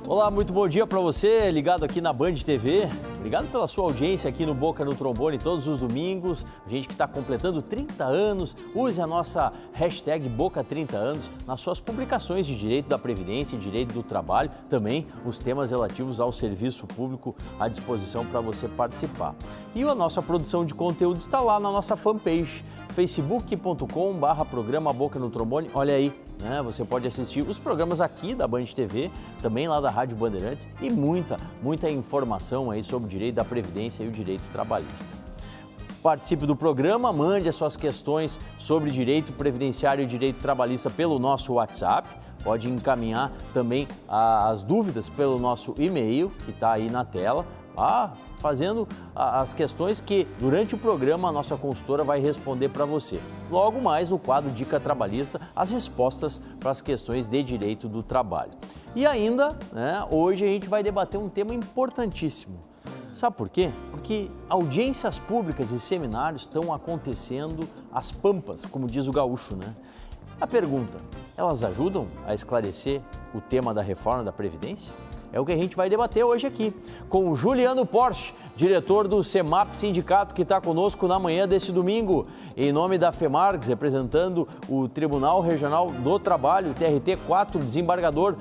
Olá, muito bom dia para você, ligado aqui na Band TV. Obrigado pela sua audiência aqui no Boca no Trombone todos os domingos. A gente que está completando 30 anos, use a nossa hashtag Boca30anos nas suas publicações de direito da Previdência e direito do trabalho. Também os temas relativos ao serviço público à disposição para você participar. E a nossa produção de conteúdo está lá na nossa fanpage, facebook.com/programa Boca no Trombone. Olha aí, né? Você pode assistir os programas aqui da Band TV, também lá da Rádio Bandeirantes e muita informação aí sobre o direito da Previdência e o direito trabalhista. Participe do programa, mande as suas questões sobre direito previdenciário e direito trabalhista pelo nosso WhatsApp. Pode encaminhar também as dúvidas pelo nosso e-mail, que está aí na tela, fazendo as questões que, durante o programa, a nossa consultora vai responder para você. Logo mais, no quadro Dica Trabalhista, as respostas para as questões de direito do trabalho. E ainda, hoje a gente vai debater um tema importantíssimo. Sabe por quê? Porque audiências públicas e seminários estão acontecendo às pampas, como diz o gaúcho, né? A pergunta, elas ajudam a esclarecer o tema da reforma da Previdência? É o que a gente vai debater hoje aqui, com o Juliano Porsche, diretor do CEMAP Sindicato, que está conosco na manhã desse domingo. Em nome da FEMARGS, representando o Tribunal Regional do Trabalho, TRT 4, desembargador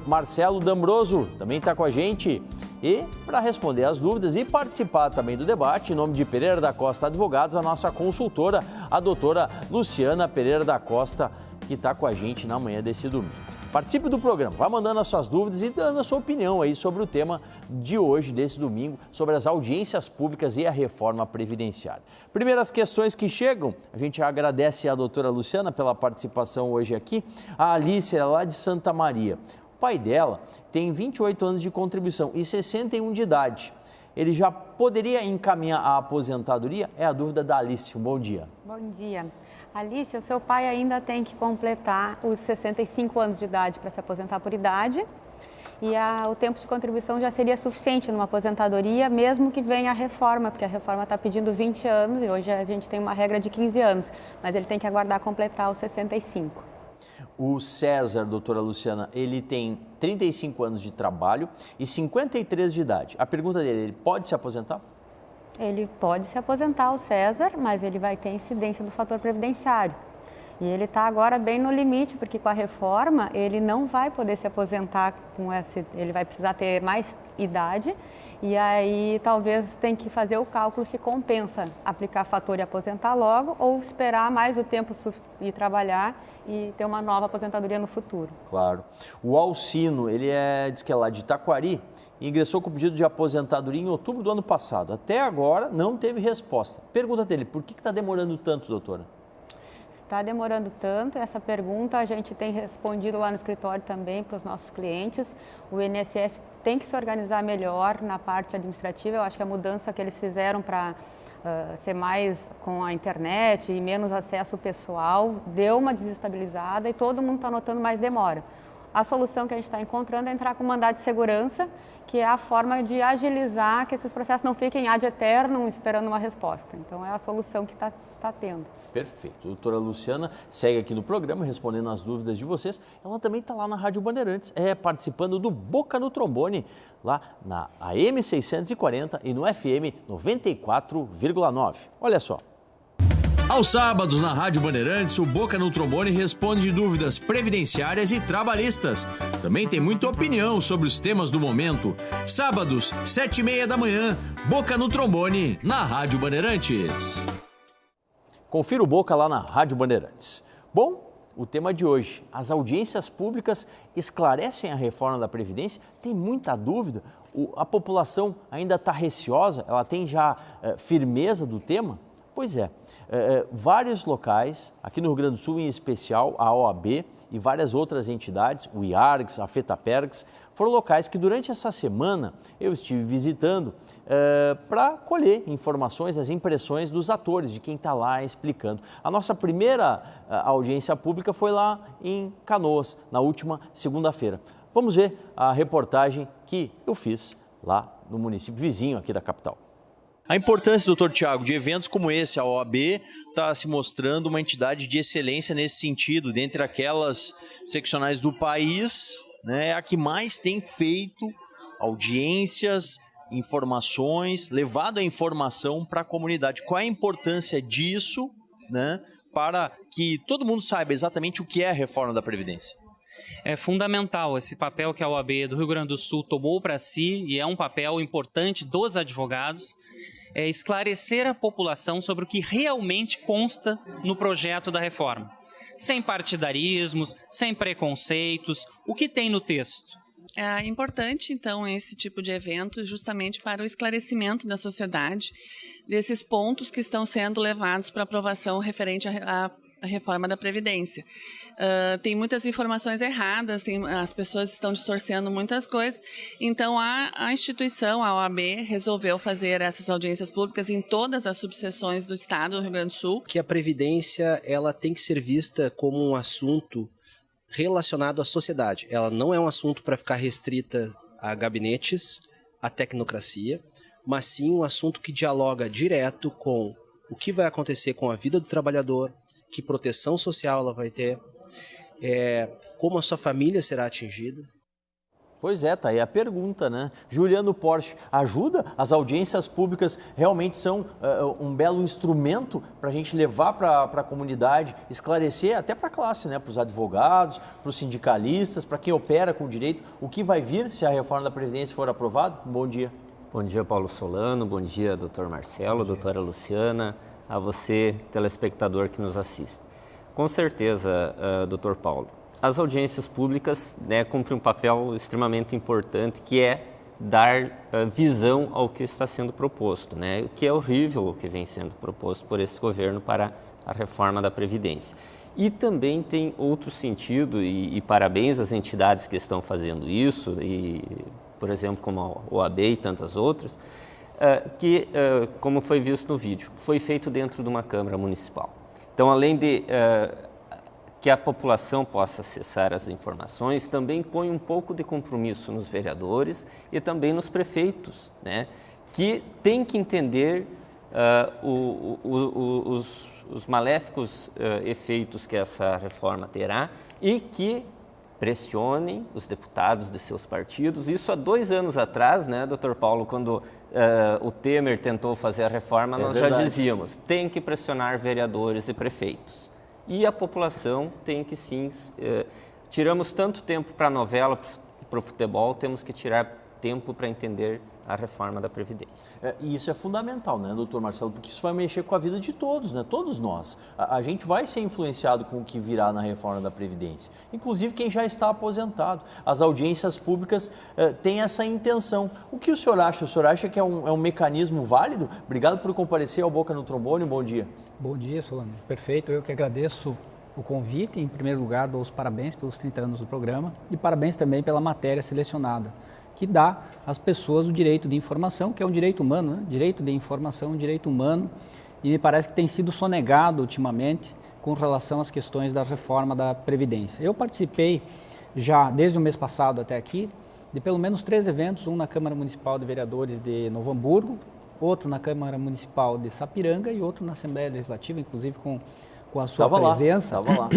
Marcelo D'Ambroso, também está com a gente. E para responder as dúvidas e participar também do debate, em nome de Pereira da Costa Advogados, a nossa consultora, a doutora Luciana Pereira da Costa, que está com a gente na manhã desse domingo. Participe do programa, vá mandando as suas dúvidas e dando a sua opinião aí sobre o tema de hoje, desse domingo, sobre as audiências públicas e a reforma previdenciária. Primeiras questões que chegam, a gente agradece à doutora Luciana pela participação hoje aqui. A Alice é lá de Santa Maria. O pai dela tem 28 anos de contribuição e 61 de idade. Ele já poderia encaminhar a aposentadoria? É a dúvida da Alice. Um bom dia. Bom dia. Alice, o seu pai ainda tem que completar os 65 anos de idade para se aposentar por idade e o tempo de contribuição já seria suficiente numa aposentadoria, mesmo que venha a reforma, porque a reforma está pedindo 20 anos e hoje a gente tem uma regra de 15 anos, mas ele tem que aguardar completar os 65. O César, doutora Luciana, ele tem 35 anos de trabalho e 53 de idade. A pergunta dele, ele pode se aposentar? Ele pode se aposentar, o César, mas ele vai ter incidência do fator previdenciário. E ele está agora bem no limite, porque com a reforma ele não vai poder se aposentar ele vai precisar ter mais idade e aí talvez tem que fazer o cálculo se compensa aplicar fator e aposentar logo ou esperar mais o tempo e trabalhar e ter uma nova aposentadoria no futuro. Claro. O Alcino, ele diz que é lá de Taquari e ingressou com o pedido de aposentadoria em outubro do ano passado. Até agora não teve resposta. Pergunta dele, por que está demorando tanto, doutora? Está demorando tanto, essa pergunta a gente tem respondido lá no escritório também para os nossos clientes. O INSS tem que se organizar melhor na parte administrativa, eu acho que a mudança que eles fizeram para ser mais com a internet e menos acesso pessoal deu uma desestabilizada e todo mundo está notando mais demora. A solução que a gente está encontrando é entrar com mandado de segurança, que é a forma de agilizar que esses processos não fiquem ad eternum esperando uma resposta. Então é a solução que está tendo. Perfeito. A doutora Luciana segue aqui no programa respondendo as dúvidas de vocês. Ela também está lá na Rádio Bandeirantes, participando do Boca no Trombone, lá na AM 640 e no FM 94,9. Olha só. Aos sábados, na Rádio Bandeirantes, o Boca no Trombone responde dúvidas previdenciárias e trabalhistas. Também tem muita opinião sobre os temas do momento. Sábados, 7h30 da manhã, Boca no Trombone, na Rádio Bandeirantes. Confira o Boca lá na Rádio Bandeirantes. Bom, o tema de hoje, as audiências públicas esclarecem a reforma da Previdência? Tem muita dúvida? A população ainda está receosa? Ela tem já firmeza do tema? Pois é. Vários locais, aqui no Rio Grande do Sul em especial, a OAB e várias outras entidades, o IARGS, a FETAPERGS, foram locais que durante essa semana eu estive visitando para colher informações, as impressões dos atores, de quem está lá explicando. A nossa primeira audiência pública foi lá em Canoas, na última segunda-feira. Vamos ver a reportagem que eu fiz lá no município vizinho aqui da capital. A importância, doutor Tiago, de eventos como esse, a OAB está se mostrando uma entidade de excelência nesse sentido, dentre aquelas seccionais do país, né, é a que mais tem feito audiências, informações, levado a informação para a comunidade. Qual é a importância disso, né, para que todo mundo saiba exatamente o que é a reforma da Previdência? É fundamental esse papel que a OAB do Rio Grande do Sul tomou para si, e é um papel importante dos advogados, é esclarecer a população sobre o que realmente consta no projeto da reforma. Sem partidarismos, sem preconceitos, o que tem no texto. É importante, então, esse tipo de evento justamente para o esclarecimento da sociedade desses pontos que estão sendo levados para aprovação referente à reforma da Previdência. Tem muitas informações erradas, as pessoas estão distorcendo muitas coisas, então a instituição, a OAB, resolveu fazer essas audiências públicas em todas as subseções do Estado do Rio Grande do Sul. Que a Previdência ela tem que ser vista como um assunto relacionado à sociedade. Ela não é um assunto para ficar restrita a gabinetes, a tecnocracia, mas sim um assunto que dialoga direto com o que vai acontecer com a vida do trabalhador, que proteção social ela vai ter, como a sua família será atingida. Pois é, tá aí a pergunta, né? Juliano Porche, ajuda? As audiências públicas realmente são um belo instrumento para a gente levar para a comunidade, esclarecer até para a classe, né? Para os advogados, para os sindicalistas, para quem opera com o direito, o que vai vir se a reforma da Previdência for aprovada? Bom dia. Bom dia, Paulo Solano, bom dia, doutor Marcelo, doutora Luciana, a você, telespectador que nos assiste. Com certeza, doutor Paulo, as audiências públicas, né, cumprem um papel extremamente importante, que é dar visão ao que está sendo proposto, né, o que é horrível o que vem sendo proposto por esse governo para a reforma da Previdência. E também tem outro sentido, e parabéns às entidades que estão fazendo isso, e, por exemplo, como a OAB e tantas outras, que, como foi visto no vídeo, foi feito dentro de uma Câmara Municipal. Então, além de que a população possa acessar as informações, também põe um pouco de compromisso nos vereadores e também nos prefeitos, né, que tem que entender os maléficos efeitos que essa reforma terá e que pressionem os deputados de seus partidos. Isso há 2 anos atrás, né, doutor Paulo, quando o Temer tentou fazer a reforma, nós já dizíamos, tem que pressionar vereadores e prefeitos. E a população tem que sim, tiramos tanto tempo para a novela, para o futebol, temos que tirar tempo para entender a reforma da Previdência. E isso é fundamental, né, doutor Marcelo, porque isso vai mexer com a vida de todos, né, todos nós. A gente vai ser influenciado com o que virá na reforma da Previdência, inclusive quem já está aposentado. As audiências públicas têm essa intenção. O que o senhor acha? O senhor acha que é um mecanismo válido? Obrigado por comparecer ao Boca no Trombone, bom dia. Bom dia, Solano. Perfeito, eu que agradeço o convite. Em primeiro lugar, dou os parabéns pelos 30 anos do programa e parabéns também pela matéria selecionada, que dá às pessoas o direito de informação, que é um direito humano, né? Direito de informação é um direito humano, e me parece que tem sido sonegado ultimamente com relação às questões da reforma da Previdência. Eu participei já desde o mês passado até aqui de pelo menos 3 eventos, um na Câmara Municipal de Vereadores de Novo Hamburgo, outro na Câmara Municipal de Sapiranga e outro na Assembleia Legislativa, inclusive com a sua presença, estava lá.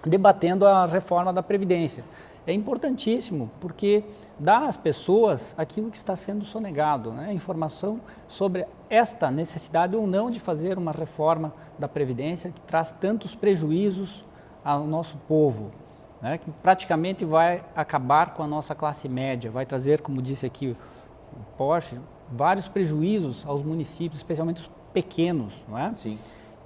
debatendo a reforma da Previdência. É importantíssimo porque dá às pessoas aquilo que está sendo sonegado, né? Informação sobre esta necessidade ou não de fazer uma reforma da Previdência que traz tantos prejuízos ao nosso povo, né? Que praticamente vai acabar com a nossa classe média, vai trazer, como disse aqui o Porche, vários prejuízos aos municípios, especialmente os pequenos, não é? Sim.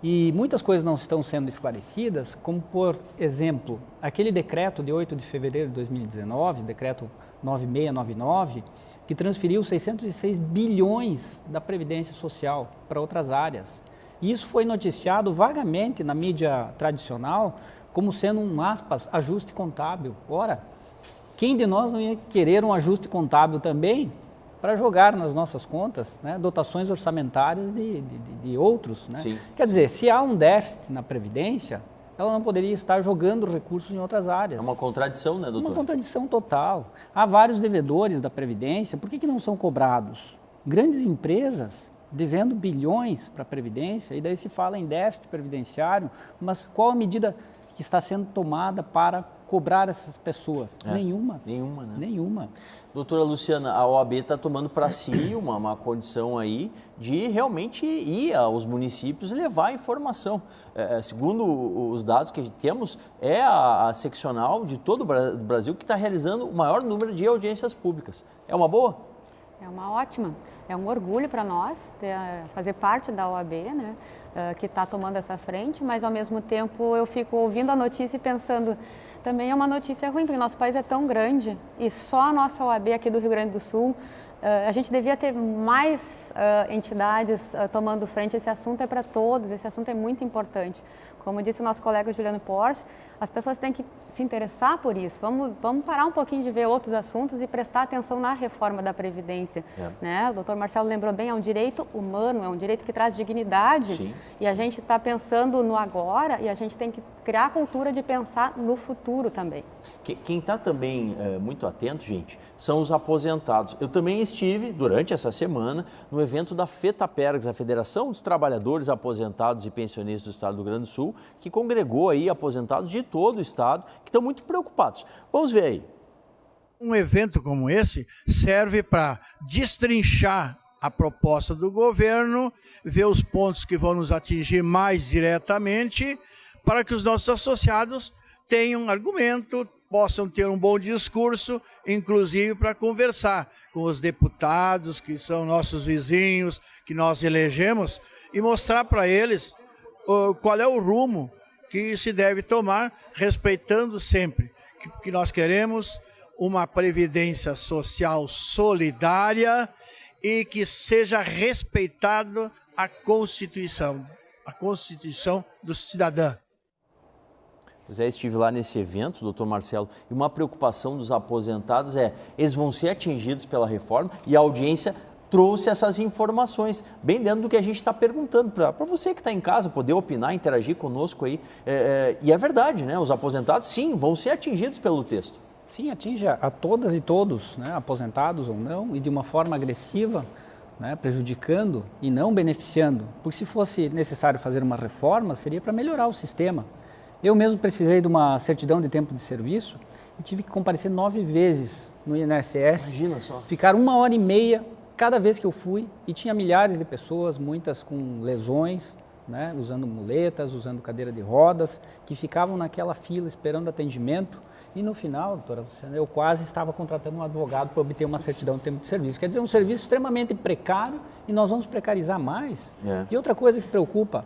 E muitas coisas não estão sendo esclarecidas, como, por exemplo, aquele decreto de 8 de fevereiro de 2019, decreto 9699, que transferiu 606 bilhões da Previdência Social para outras áreas. E isso foi noticiado vagamente na mídia tradicional como sendo um, aspas, ajuste contábil. Ora, quem de nós não ia querer um ajuste contábil também para jogar nas nossas contas, né, dotações orçamentárias de outros, né? Sim. Quer dizer, se há um déficit na Previdência, ela não poderia estar jogando recursos em outras áreas. É uma contradição, né, doutor? Uma contradição total. Há vários devedores da Previdência, por que não são cobrados? Grandes empresas devendo bilhões para a Previdência, e daí se fala em déficit previdenciário, mas qual a medida que está sendo tomada para cobrar essas pessoas? Nenhuma. Nenhuma, né? Nenhuma. Doutora Luciana, a OAB está tomando para si uma condição aí de realmente ir aos municípios e levar a informação. Segundo os dados que temos, é a seccional de todo o Brasil que está realizando o maior número de audiências públicas. É uma boa? É uma ótima. É um orgulho para nós fazer parte da OAB, né, que está tomando essa frente, mas ao mesmo tempo eu fico ouvindo a notícia e pensando, também é uma notícia ruim, porque nosso país é tão grande e só a nossa OAB aqui do Rio Grande do Sul, a gente devia ter mais entidades tomando frente. Esse assunto é para todos, esse assunto é muito importante. Como disse o nosso colega Juliano Porte, as pessoas têm que se interessar por isso. Vamos parar um pouquinho de ver outros assuntos e prestar atenção na reforma da Previdência. Né? O doutor Marcelo lembrou bem, é um direito humano, é um direito que traz dignidade. Sim. E a gente está pensando no agora e a gente tem que criar a cultura de pensar no futuro também. Quem está também muito atento, gente, são os aposentados. Eu também estive, durante essa semana, no evento da FETAPERGS, a Federação dos Trabalhadores Aposentados e Pensionistas do Estado do Rio Grande do Sul, que congregou aí aposentados de todo o estado que estão muito preocupados. Vamos ver aí. Um evento como esse serve para destrinchar a proposta do governo, ver os pontos que vão nos atingir mais diretamente, para que os nossos associados tenham argumento, possam ter um bom discurso, inclusive para conversar com os deputados, que são nossos vizinhos, que nós elegemos, e mostrar para eles qual é o rumo que se deve tomar, respeitando sempre que nós queremos uma previdência social solidária e que seja respeitado a Constituição do cidadão. Pois é, estive lá nesse evento, doutor Marcelo, e uma preocupação dos aposentados eles vão ser atingidos pela reforma e a audiência trouxe essas informações, bem dentro do que a gente está perguntando, para você que está em casa poder opinar, interagir conosco aí. E é verdade, né? Os aposentados, sim, vão ser atingidos pelo texto. Sim, atinge a todas e todos, né, aposentados ou não, e de uma forma agressiva, né, prejudicando e não beneficiando. Porque se fosse necessário fazer uma reforma, seria para melhorar o sistema. Eu mesmo precisei de uma certidão de tempo de serviço e tive que comparecer 9 vezes no INSS. Imagina só. Ficar 1h30 cada vez que eu fui e tinha milhares de pessoas, muitas com lesões, né, usando muletas, usando cadeira de rodas, que ficavam naquela fila esperando atendimento. E no final, doutora Luciana, eu quase estava contratando um advogado para obter uma certidão de tempo de serviço. Quer dizer, um serviço extremamente precário e nós vamos precarizar mais. E outra coisa que preocupa,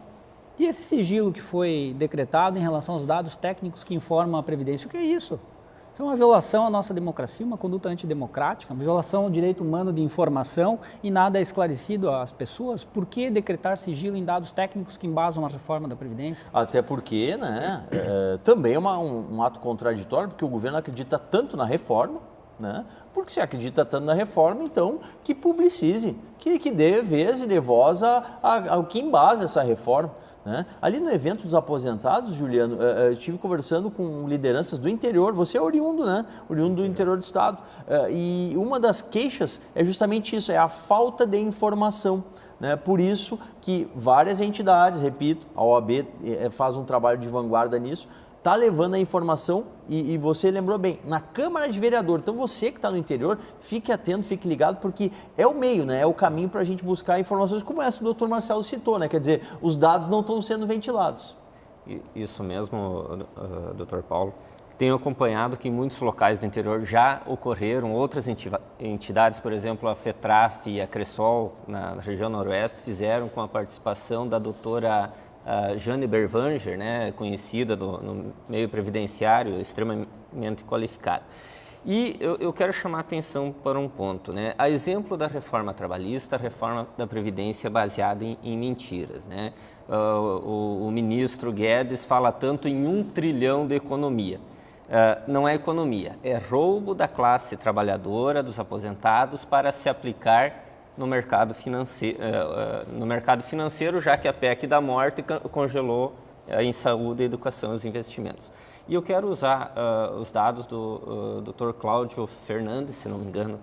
e esse sigilo que foi decretado em relação aos dados técnicos que informam a Previdência, o que é isso? Isso é uma violação à nossa democracia, uma conduta antidemocrática, uma violação ao direito humano de informação e nada é esclarecido às pessoas. Por que decretar sigilo em dados técnicos que embasam a reforma da Previdência? Até porque, né, também é um ato contraditório, porque o governo acredita tanto na reforma, né? Porque se acredita tanto na reforma, então que publicize, que dê vez e dê voz ao que embasa essa reforma. Né? Ali no evento dos aposentados, Juliano, eu estive conversando com lideranças do interior, você é oriundo, né? Oriundo do interior do estado, e uma das queixas é justamente isso, é a falta de informação. Né? Por isso que várias entidades, repito, a OAB faz um trabalho de vanguarda nisso, está levando a informação e você lembrou bem, na Câmara de Vereador. Então você que está no interior, fique atento, fique ligado, porque é o meio, né? É o caminho para a gente buscar informações como essa que o doutor Marcelo citou, né? Quer dizer, os dados não estão sendo ventilados. Isso mesmo, doutor Paulo. Tenho acompanhado que em muitos locais do interior já ocorreram, outras entidades, por exemplo, a FETRAF e a Cressol, na região noroeste, fizeram com a participação da doutora Jane Bervanger, né, conhecida no meio previdenciário, extremamente qualificada. E eu quero chamar a atenção para um ponto, né? A exemplo da reforma trabalhista, a reforma da Previdência baseada em mentiras, né? O ministro Guedes fala tanto em 1 trilhão de economia. Não é economia, é roubo da classe trabalhadora, dos aposentados, para se aplicar no mercado financeiro, já que a PEC da morte congelou em saúde, educação e os investimentos. E eu quero usar os dados do Dr. Cláudio Fernandes, se não me engano,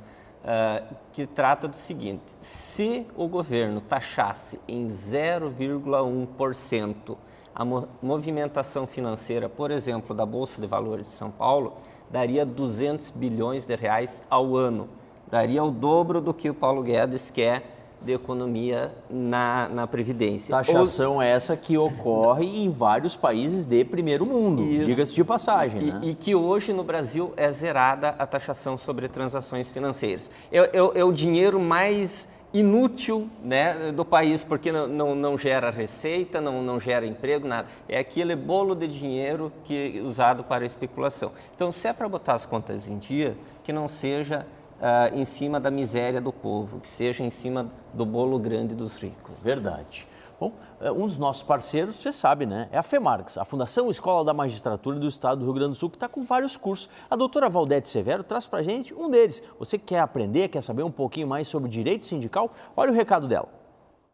que trata do seguinte: se o governo taxasse em 0,1% A movimentação financeira, por exemplo, da Bolsa de Valores de São Paulo, daria 200 bilhões de reais ao ano. Daria o dobro do que o Paulo Guedes quer de economia na Previdência. Taxação essa que ocorre em vários países de primeiro mundo, diga-se de passagem. Né? E que hoje no Brasil é zerada a taxação sobre transações financeiras. É o dinheiro mais inútil, né, do país, porque não gera receita, não gera emprego, nada. É aquele bolo de dinheiro usado para especulação. Então, se é para botar as contas em dia, que não seja em cima da miséria do povo, que seja em cima do bolo grande dos ricos. Verdade. Bom, um dos nossos parceiros, você sabe, né? É a FEMARGS, a Fundação Escola da Magistratura do Estado do Rio Grande do Sul, que está com vários cursos. A doutora Valdete Severo traz para a gente um deles. Você quer aprender, quer saber um pouquinho mais sobre direito sindical? Olha o recado dela.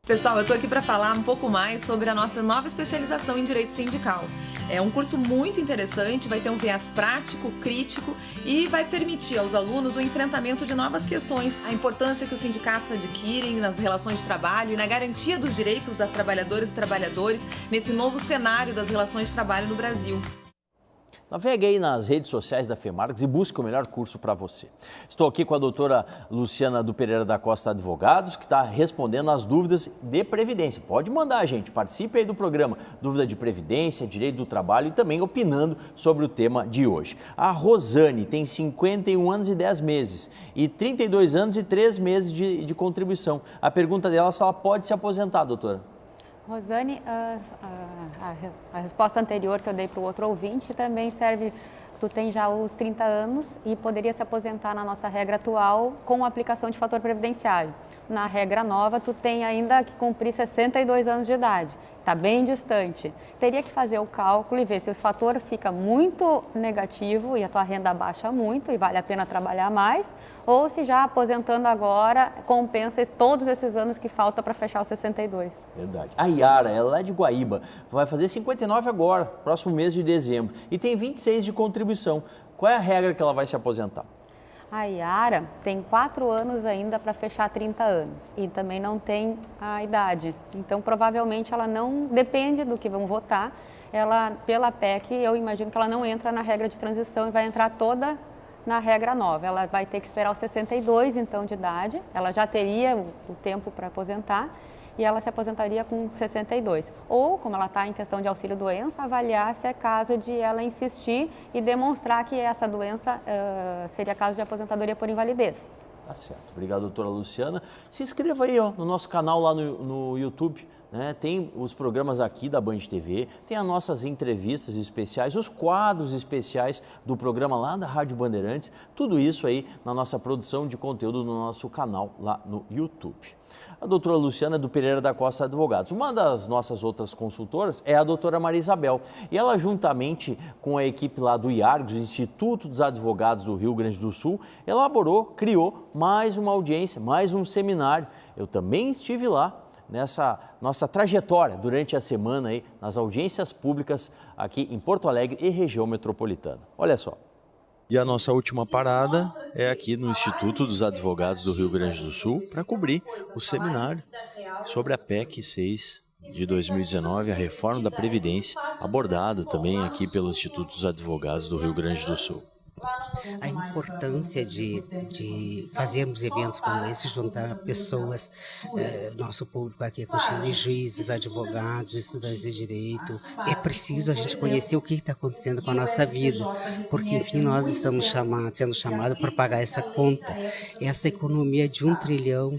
Pessoal, eu estou aqui para falar um pouco mais sobre a nossa nova especialização em Direito Sindical. É um curso muito interessante, vai ter um viés prático, crítico e vai permitir aos alunos o enfrentamento de novas questões, a importância que os sindicatos adquirem nas relações de trabalho e na garantia dos direitos das trabalhadoras e trabalhadores nesse novo cenário das relações de trabalho no Brasil. Navegue aí nas redes sociais da FEMARGS e busque o melhor curso para você. Estou aqui com a doutora Luciana do Pereira da Costa Advogados, que está respondendo as dúvidas de Previdência. Pode mandar, gente, participe aí do programa. Dúvida de Previdência, Direito do Trabalho e também opinando sobre o tema de hoje. A Rosane tem 51 anos e 10 meses e 32 anos e 3 meses de contribuição. A pergunta dela é se ela pode se aposentar, doutora. Rosane, a resposta anterior que eu dei para o outro ouvinte também serve. Tu tem já os 30 anos e poderia se aposentar na nossa regra atual com a aplicação de fator previdenciário. Na regra nova, tu tem ainda que cumprir 62 anos de idade. Está bem distante. Teria que fazer o cálculo e ver se o fator fica muito negativo e a tua renda baixa muito e vale a pena trabalhar mais, ou se já aposentando agora compensa todos esses anos que falta para fechar os 62. Verdade. A Yara, ela é de Guaíba, vai fazer 59 agora, próximo mês de dezembro, e tem 26 de contribuição. Qual é a regra que ela vai se aposentar? A Yara tem 4 anos ainda para fechar 30 anos e também não tem a idade. Então, provavelmente, ela não depende do que vão votar. Ela, pela PEC, eu imagino que ela não entra na regra de transição e vai entrar toda na regra nova. Ela vai ter que esperar os 62, então, de idade. Ela já teria o tempo para aposentar e ela se aposentaria com 62. Ou, como ela está em questão de auxílio-doença, avaliar se é caso de ela insistir e demonstrar que essa doença seria caso de aposentadoria por invalidez. Tá certo. Obrigado, doutora Luciana. Se inscreva aí no nosso canal lá no YouTube. Né? Tem os programas aqui da Band TV, tem as nossas entrevistas especiais, os quadros especiais do programa lá da Rádio Bandeirantes. Tudo isso aí na nossa produção de conteúdo no nosso canal lá no YouTube. A doutora Luciana do Pereira da Costa Advogados. Uma das nossas outras consultoras é a doutora Maria Isabel. E ela, juntamente com a equipe lá do IARGS, Instituto dos Advogados do Rio Grande do Sul, criou mais uma audiência, mais um seminário. Eu também estive lá nessa nossa trajetória durante a semana aí, nas audiências públicas aqui em Porto Alegre e região metropolitana. Olha só. E a nossa última parada é aqui no Instituto dos Advogados do Rio Grande do Sul para cobrir o seminário sobre a PEC 6 de 2019, a reforma da Previdência, abordado também aqui pelo Instituto dos Advogados do Rio Grande do Sul. A importância de fazermos eventos como esse, juntar pessoas, nosso público aqui é constituído de juízes, advogados, estudantes de direito. É preciso a gente conhecer o que está acontecendo com a nossa vida, porque enfim nós estamos sendo chamados para pagar essa conta. Essa economia de 1 trilhão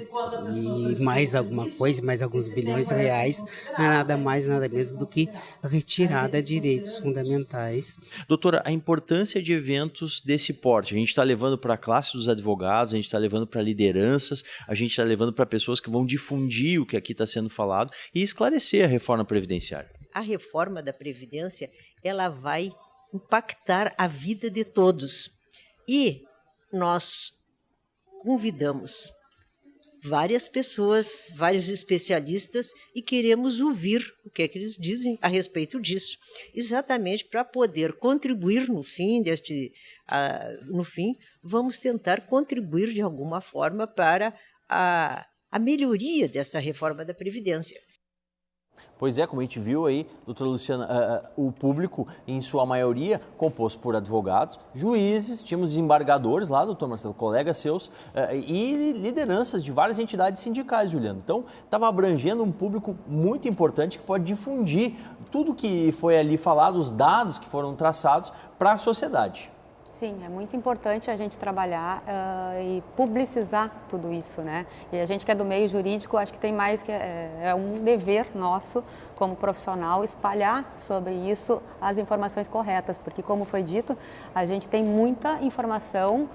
e mais alguma coisa, mais alguns bilhões de reais, não é nada mais, nada menos do que retirada de direitos fundamentais. Doutora, a importância de eventos desse porte, a gente está levando para a classe dos advogados, a gente está levando para lideranças, a gente está levando para pessoas que vão difundir o que aqui está sendo falado e esclarecer a reforma previdenciária. A reforma da Previdência, ela vai impactar a vida de todos. E nós convidamos várias pessoas, vários especialistas e queremos ouvir o que é que eles dizem a respeito disso, exatamente para poder contribuir no fim vamos tentar contribuir de alguma forma para a melhoria dessa reforma da Previdência. Pois é, como a gente viu aí, doutora Luciana, o público, em sua maioria, composto por advogados, juízes, tínhamos desembargadores lá, doutor Marcelo, colegas seus, e lideranças de várias entidades sindicais, Juliano. Então, estava abrangendo um público muito importante que pode difundir tudo que foi ali falado, os dados que foram traçados para a sociedade. Sim, é muito importante a gente trabalhar e publicizar tudo isso, né? E a gente que é do meio jurídico, acho que tem mais que é um dever nosso como profissional espalhar sobre isso as informações corretas, porque como foi dito, a gente tem muita informação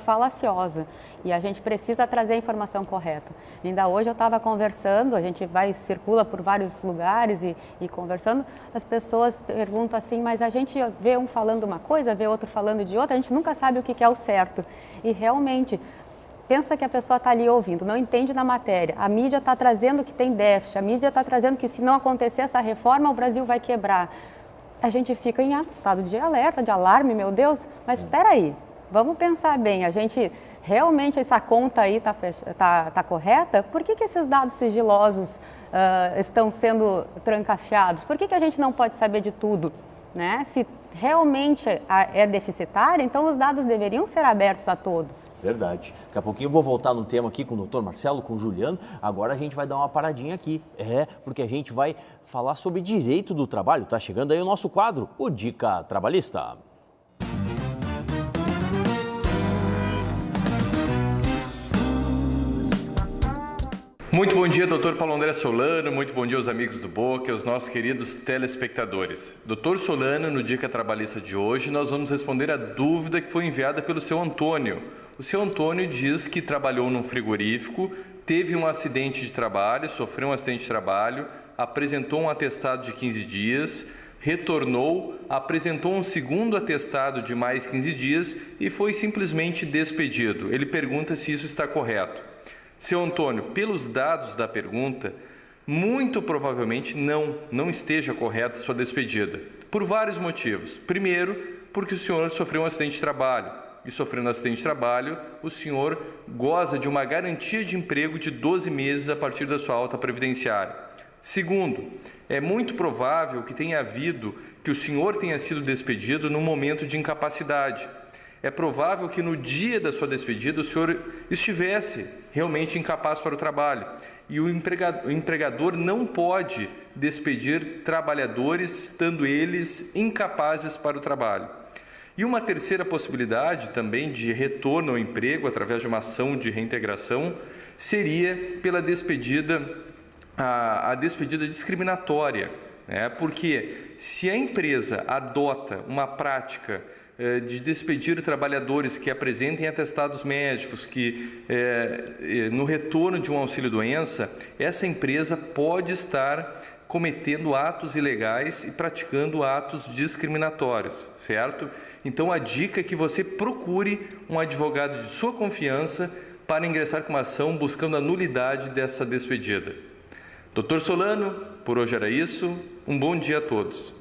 falaciosa e a gente precisa trazer a informação correta. Ainda hoje eu estava conversando, a gente circula por vários lugares e conversando, as pessoas perguntam assim, mas a gente vê um falando uma coisa, vê outro falando de outra, a gente nunca sabe o que é o certo. E realmente, pensa que a pessoa está ali ouvindo, não entende da matéria, a mídia está trazendo que tem déficit, a mídia está trazendo que se não acontecer essa reforma, o Brasil vai quebrar. A gente fica em estado de alerta, de alarme, meu Deus, mas espera aí, vamos pensar bem, a gente realmente essa conta aí tá correta? Por que esses dados sigilosos estão sendo trancafiados? Por que a gente não pode saber de tudo? Né? Se realmente é deficitário, então os dados deveriam ser abertos a todos. Verdade. Daqui a pouquinho eu vou voltar no tema aqui com o doutor Marcelo, com o Juliano. Agora a gente vai dar uma paradinha aqui. Porque a gente vai falar sobre direito do trabalho. Tá chegando aí o nosso quadro, o Dica Trabalhista. Muito bom dia, doutor Paulo André Solano, muito bom dia aos amigos do Boca e aos nossos queridos telespectadores. Doutor Solano, no Dica Trabalhista de hoje, nós vamos responder a dúvida que foi enviada pelo seu Antônio. O seu Antônio diz que trabalhou num frigorífico, teve um acidente de trabalho, sofreu um acidente de trabalho, apresentou um atestado de 15 dias, retornou, apresentou um segundo atestado de mais 15 dias e foi simplesmente despedido. Ele pergunta se isso está correto. Seu Antônio, pelos dados da pergunta, muito provavelmente não esteja correta sua despedida, por vários motivos. Primeiro, porque o senhor sofreu um acidente de trabalho, e sofrendo um acidente de trabalho, o senhor goza de uma garantia de emprego de 12 meses a partir da sua alta previdenciária. Segundo, é muito provável que o senhor tenha sido despedido num momento de incapacidade. É provável que no dia da sua despedida o senhor estivesse realmente incapaz para o trabalho. E o empregador não pode despedir trabalhadores estando eles incapazes para o trabalho. E uma terceira possibilidade também de retorno ao emprego através de uma ação de reintegração seria pela despedida, a despedida discriminatória, né? Porque se a empresa adota uma prática de despedir trabalhadores que apresentem atestados médicos, que no retorno de um auxílio-doença, essa empresa pode estar cometendo atos ilegais e praticando atos discriminatórios, certo? Então a dica é que você procure um advogado de sua confiança para ingressar com uma ação buscando a nulidade dessa despedida. Doutor Solano, por hoje era isso. Um bom dia a todos.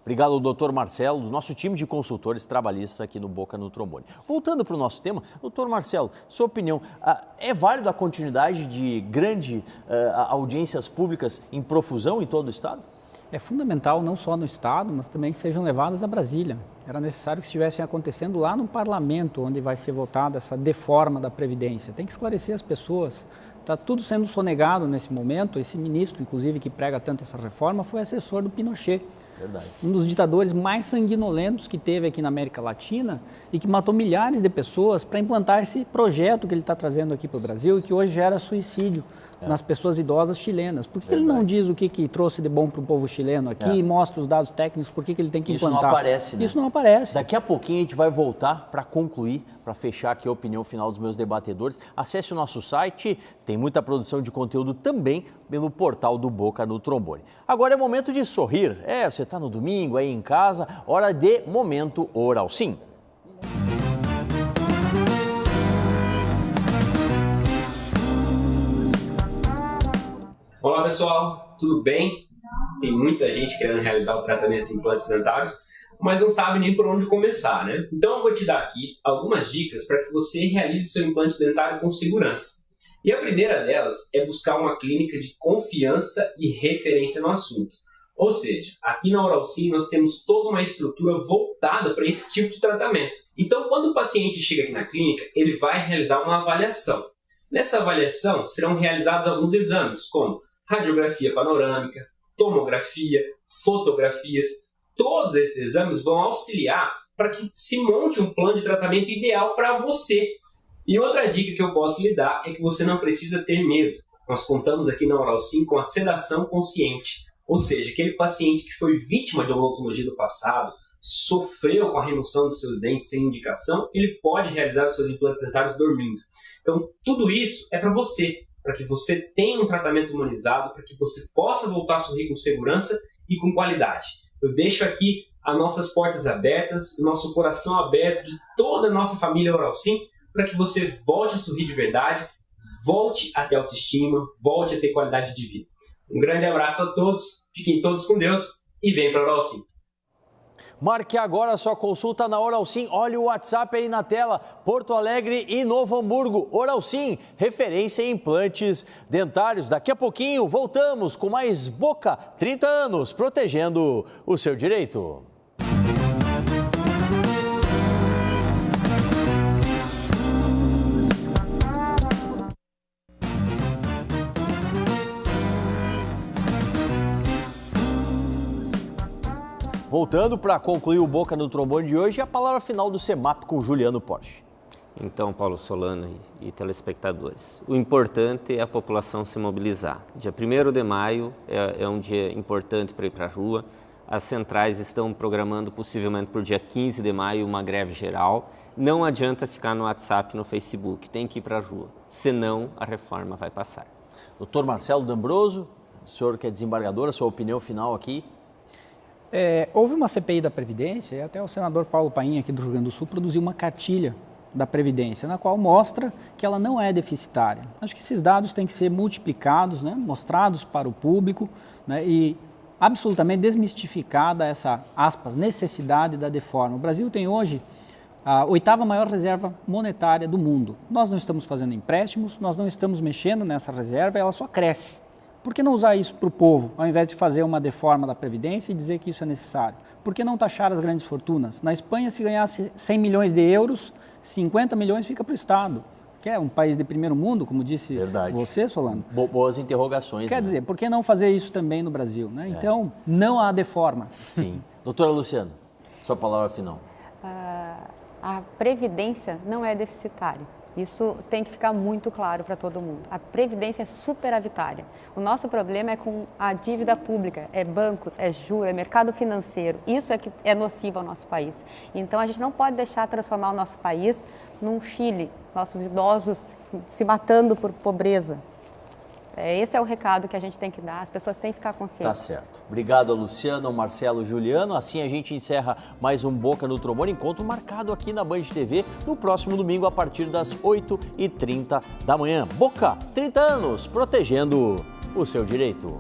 Obrigado, doutor Marcelo, do nosso time de consultores trabalhistas aqui no Boca no Trombone. Voltando para o nosso tema, doutor Marcelo, sua opinião, é válido a continuidade de grandes audiências públicas em profusão em todo o Estado? É fundamental, não só no Estado, mas também que sejam levadas a Brasília. Era necessário que estivessem acontecendo lá no Parlamento, onde vai ser votada essa reforma da Previdência. Tem que esclarecer as pessoas. Está tudo sendo sonegado nesse momento. Esse ministro, inclusive, que prega tanto essa reforma, foi assessor do Pinochet. Verdade. Um dos ditadores mais sanguinolentos que teve aqui na América Latina e que matou milhares de pessoas para implantar esse projeto que ele está trazendo aqui para o Brasil e que hoje gera suicídio nas pessoas idosas chilenas. Por que ele não diz o que trouxe de bom para o povo chileno aqui e mostra os dados técnicos, por que ele tem que implantar? Isso não aparece, né? Isso não aparece. Daqui a pouquinho a gente vai voltar para concluir, para fechar aqui a opinião final dos meus debatedores. Acesse o nosso site, tem muita produção de conteúdo também pelo portal do Boca no Trombone. Agora é momento de sorrir. Você está no domingo, aí em casa, hora de Momento Oral Sim. Olá pessoal, tudo bem? Tem muita gente querendo realizar o tratamento de implantes dentários, mas não sabe nem por onde começar, né? Então eu vou te dar aqui algumas dicas para que você realize seu implante dentário com segurança. E a primeira delas é buscar uma clínica de confiança e referência no assunto. Ou seja, aqui na Oralsim nós temos toda uma estrutura voltada para esse tipo de tratamento. Então, quando o paciente chega aqui na clínica, ele vai realizar uma avaliação. Nessa avaliação serão realizados alguns exames, como radiografia panorâmica, tomografia, fotografias. Todos esses exames vão auxiliar para que se monte um plano de tratamento ideal para você. E outra dica que eu posso lhe dar é que você não precisa ter medo. Nós contamos aqui na Oralsim com a sedação consciente, ou seja, aquele paciente que foi vítima de uma odontologia do passado, sofreu com a remoção dos seus dentes sem indicação, ele pode realizar os seus implantes dentários dormindo. Então, tudo isso é para que você tenha um tratamento humanizado, para que você possa voltar a sorrir com segurança e com qualidade. Eu deixo aqui as nossas portas abertas, o nosso coração aberto de toda a nossa família Oralsim, para que você volte a sorrir de verdade, volte a ter autoestima, volte a ter qualidade de vida. Um grande abraço a todos, fiquem todos com Deus e venham para a Oralsim. Marque agora a sua consulta na Oralsim. Olha o WhatsApp aí na tela. Porto Alegre e Novo Hamburgo. Oralsim, referência em implantes dentários. Daqui a pouquinho voltamos com mais Boca, 30 anos, protegendo o seu direito. Voltando para concluir o Boca no Trombone de hoje, a palavra final do CEMAP com Juliano Porsche. Então, Paulo Solano e telespectadores, o importante é a população se mobilizar. Dia 1º de maio é um dia importante para ir para a rua. As centrais estão programando possivelmente por dia 15 de maio uma greve geral. Não adianta ficar no WhatsApp, no Facebook, tem que ir para a rua, senão a reforma vai passar. Doutor Marcelo D'Ambroso, o senhor que é desembargador, a sua opinião final aqui? Houve uma CPI da Previdência e até o senador Paulo Paim, aqui do Rio Grande do Sul, produziu uma cartilha da Previdência, na qual mostra que ela não é deficitária. Acho que esses dados têm que ser multiplicados, né, mostrados para o público, né, e absolutamente desmistificada essa, aspas, necessidade da deforma. O Brasil tem hoje a 8ª maior reserva monetária do mundo. Nós não estamos fazendo empréstimos, nós não estamos mexendo nessa reserva, ela só cresce. Por que não usar isso para o povo, ao invés de fazer uma deforma da Previdência e dizer que isso é necessário? Por que não taxar as grandes fortunas? Na Espanha, se ganhasse 100 milhões de euros, 50 milhões fica para o Estado, que é um país de primeiro mundo, como disse você, Solano. Boas interrogações. Quer dizer, por que não fazer isso também no Brasil? Né? Então, não há deforma. Sim. Doutora Luciana, sua palavra final. A Previdência não é deficitária. Isso tem que ficar muito claro para todo mundo. A Previdência é superavitária. O nosso problema é com a dívida pública, é bancos, é juros, é mercado financeiro. Isso é que é nocivo ao nosso país. Então, a gente não pode deixar transformar o nosso país num Chile, nossos idosos se matando por pobreza. Esse é o recado que a gente tem que dar, as pessoas têm que ficar conscientes. Tá certo. Obrigado, Luciano, Marcelo, Juliano. Assim a gente encerra mais um Boca no Trombone, encontro marcado aqui na Band TV no próximo domingo a partir das 8h30 da manhã. Boca, 30 anos, protegendo o seu direito.